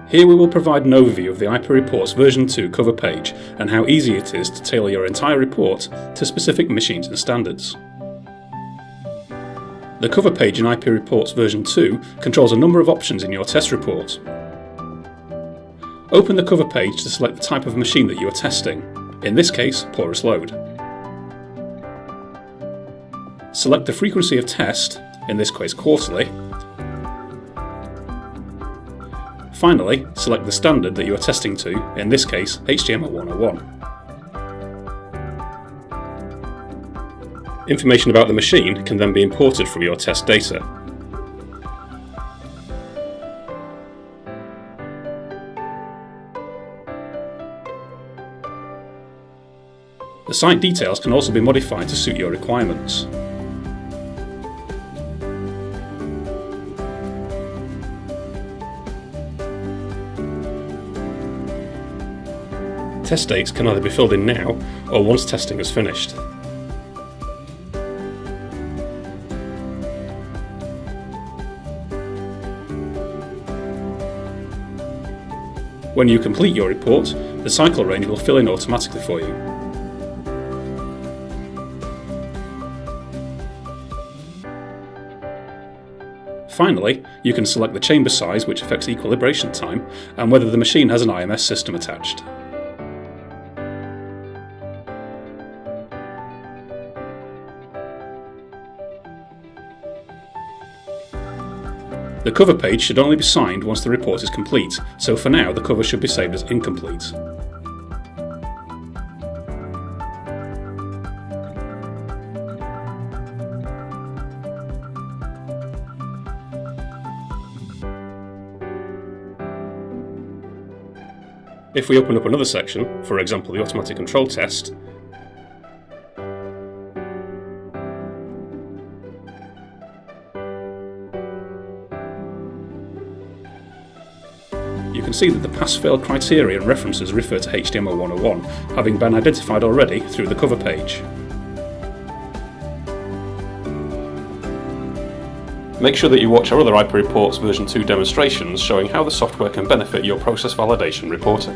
Here we will provide an overview of the IPReports version 2 cover page and how easy it is to tailor your entire report to specific machines and standards. The cover page in IPReports version 2 controls a number of options in your test report. Open the cover page to select the type of machine that you are testing, in this case porous load. Select the frequency of test, in this case quarterly. Finally, select the standard that you are testing to, in this case HTML 101. Information about the machine can then be imported from your test data. The site details can also be modified to suit your requirements. Test dates can either be filled in now or once testing is finished. When you complete your report, the cycle range will fill in automatically for you. Finally, you can select the chamber size, which affects equilibration time, and whether the machine has an IMS system attached. The cover page should only be signed once the report is complete, so for now the cover should be saved as incomplete. If we open up another section, for example the automatic control test, you can see that the pass-fail criteria and references refer to HTML 101, having been identified already through the cover page. Make sure that you watch our other IPReports version 2 demonstrations showing how the software can benefit your process validation reporting.